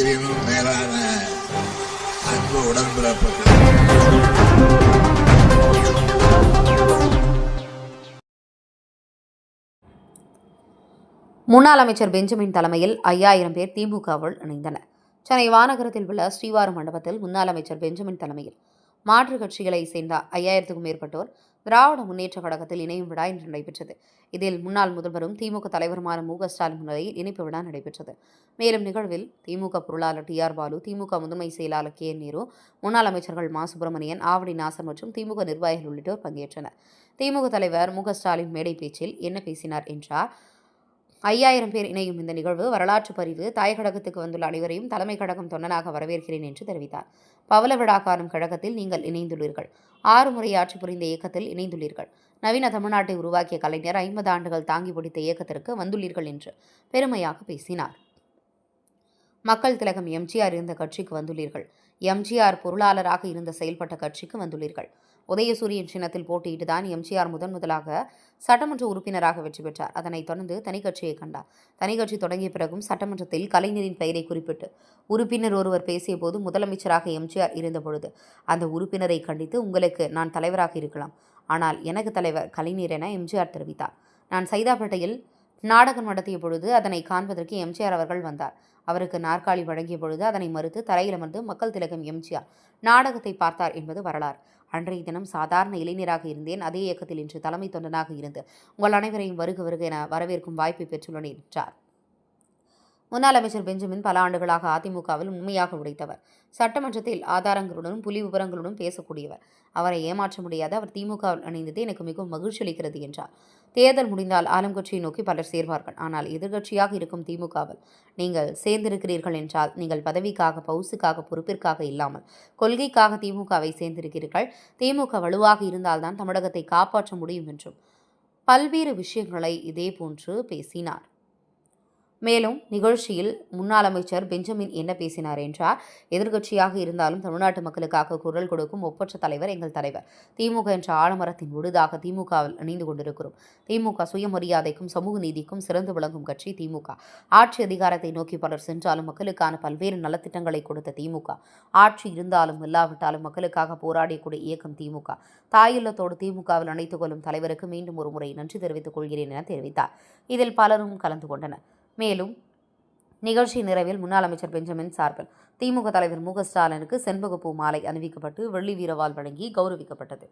உயிரினும் மேலான அன்பு உடன்பிறப்புகள். முன்னாள் அமைச்சர் பெஞ்சமின் தலைமையில் 5000 பேர் திமுகவில் இணைந்தனர். சென்னை வானகரத்தில் உள்ள ஸ்ரீவாரம் மண்டபத்தில் முன்னாள் அமைச்சர் பெஞ்சமின் தலைமையில் மாற்றுக் கட்சிகளை சேர்ந்த 5000க்கும் மேற்பட்டோர் திராவிட முன்னேற்றக் கழகத்தில் இணையும் விழா இன்று நடைபெற்றது. இதில் முன்னாள் முதல்வரும் திமுக தலைவருமான மு.க.ஸ்டாலின் முன்னிலையில் இணைப்பு விழா நடைபெற்றது. மேலும் நிகழ்வில் திமுக பொருளாளர் டி.ஆர். பாலு, திமுக முதன்மை செயலாளர் கே. நேரு, முன்னாள் அமைச்சர்கள் மா. சுப்பிரமணியன், ஆவடி நாசர் மற்றும் திமுக நிர்வாகிகள் உள்ளிட்டோர் பங்கேற்றனர். திமுக தலைவர் மு.க.ஸ்டாலின் மேடை பேச்சில் என்ன பேசினார் என்றார். 5000 பேர் இணையும் இந்த நிகழ்வு வரலாற்று பதிவு. தாயகழகத்துக்கு வந்துள்ள அனைவரையும் தலைமை கழகம் தொண்டனாக வரவேற்கிறேன் என்று தெரிவித்தார். பவள விழா காணும் கழகத்தில் நீங்கள் இணைந்துள்ளீர்கள். 6 முறை ஆட்சி புரிந்த இயக்கத்தில் இணைந்துள்ளீர்கள். நவீன தமிழ்நாட்டை உருவாக்கிய கலைஞர் 50 ஆண்டுகள் தாங்கி பிடித்த இயக்கத்திற்கு வந்துள்ளீர்கள் என்று பெருமையாக பேசினார். மக்கள் திலகம் எம்ஜிஆர் இருந்த கட்சிக்கு வந்துள்ளீர்கள். எம்ஜிஆர் பொருளாளராக இருந்த செயல்பட்ட கட்சிக்கு வந்துள்ளீர்கள். உதயசூரியன் சின்னத்தில் போட்டியிட்டுதான் எம்ஜிஆர் முதலாக சட்டமன்ற உறுப்பினராக வெற்றி பெற்றார். அதனைத் தொடர்ந்து தனிக்கட்சியை கண்டார். தனிக்கட்சி தொடங்கிய பிறகும் சட்டமன்றத்தில் கலைஞரின் பெயரை குறிப்பிட்டு உறுப்பினர் ஒருவர் பேசிய போது முதலமைச்சராக எம்ஜிஆர் இருந்தபொழுது அந்த உறுப்பினரை கண்டித்து உங்களுக்கு நான் தலைவராக இருக்கலாம், ஆனால் எனக்கு தலைவர் கலைஞர் என எம்ஜிஆர் தெரிவித்தார். நான் சைதாப்பேட்டையில் நாடகம் நடத்திய பொழுது அதனை காண்பதற்கு எம்ஜிஆர் அவர்கள் வந்தார். அவருக்கு நாற்காலி வழங்கிய பொழுது அதனை மறுத்து தரையில் அமர்ந்து மக்கள் திலகம் எம்ஜிஆர் நாடகத்தை பார்த்தார் என்பது வரலாறு. அன்றைய தினம் சாதாரண இளைஞராக இருந்தேன். அதே இயக்கத்தில் இன்று தலைமை தொண்டனாக இருந்து உங்கள் அனைவரையும் வருக வருக என வரவேற்கும் வாய்ப்பை பெற்றுள்ளேன் என்றார். முன்னாள் அமைச்சர் பெஞ்சமின் பல ஆண்டுகளாக அதிமுகவில் உண்மையாக உழைத்தவர். சட்டமன்றத்தில் ஆதாரங்களுடனும் புள்ளி விவரங்களுடன் பேசக்கூடியவர். அவரை ஏமாற்ற முடியாது. அவர் திமுகவில் இணைந்தது எனக்கு மிகவும் மகிழ்ச்சி அளிக்கிறது என்றார். தேர்தல் முடிந்தால் ஆளும் கட்சியை நோக்கி பலர் சேர்வார்கள். ஆனால் எதிர்க்கட்சியாக இருக்கும் திமுகவில் நீங்கள் சேர்ந்திருக்கிறீர்கள் என்றால் நீங்கள் பதவிக்காக, பவுசுக்காக, பொறுப்பிற்காக இல்லாமல் கொள்கைக்காக திமுகவை சேர்ந்திருக்கிறீர்கள். திமுக வலுவாக இருந்தால்தான் தமிழகத்தை காப்பாற்ற முடியும் என்றும் பல்வேறு விஷயங்களை இதேபோன்று பேசினார். மேலும் நிகழ்ச்சியில் முன்னாள் அமைச்சர் பெஞ்சமின் என்ன பேசினார் என்றார். எதிர்க்கட்சியாக இருந்தாலும் தமிழ்நாட்டு மக்களுக்காக குரல் கொடுக்கும் ஒப்பற்ற தலைவர் எங்கள் தலைவர். திமுக என்ற ஆலமரத்தின் விழுதாக திமுகவில் இணைந்து கொண்டிருக்கிறோம். திமுக சுயமரியாதைக்கும் சமூக நீதிக்கும் சிறந்து விளங்கும் கட்சி திமுக. ஆட்சி அதிகாரத்தை நோக்கி பலர் சென்றாலும் மக்களுக்கான பல்வேறு நலத்திட்டங்களை கொடுத்த திமுக. ஆட்சி இருந்தாலும் இல்லாவிட்டாலும் மக்களுக்காக போராடக்கூடிய இயக்கம் திமுக. தாயுள்ளத்தோடு திமுகவில் இணைத்துக் கொள்ளும் தலைவருக்கு மீண்டும் ஒரு முறை நன்றி தெரிவித்துக் கொள்கிறேன் என தெரிவித்தார். இதில் பலரும் கலந்து கொண்டனர். மேலும் நிகழ்ச்சி நிறைவில் முன்னாள் அமைச்சர் பெஞ்சமின் சார்பில் திமுக தலைவர் மு.க.ஸ்டாலினுக்கு செண்பகப்பூ மாலை அணிவிக்கப்பட்டு வெள்ளி வீரவால் வழங்கி கௌரவிக்கப்பட்டது.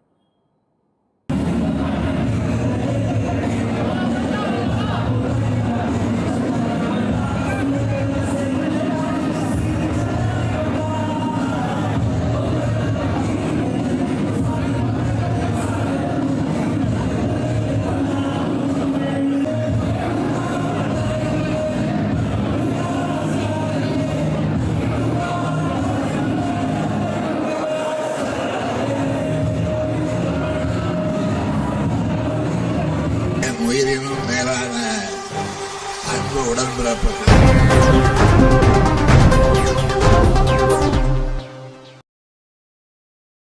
உயிரினும் மேலான அன்பு உடன்பிறப்புகள்.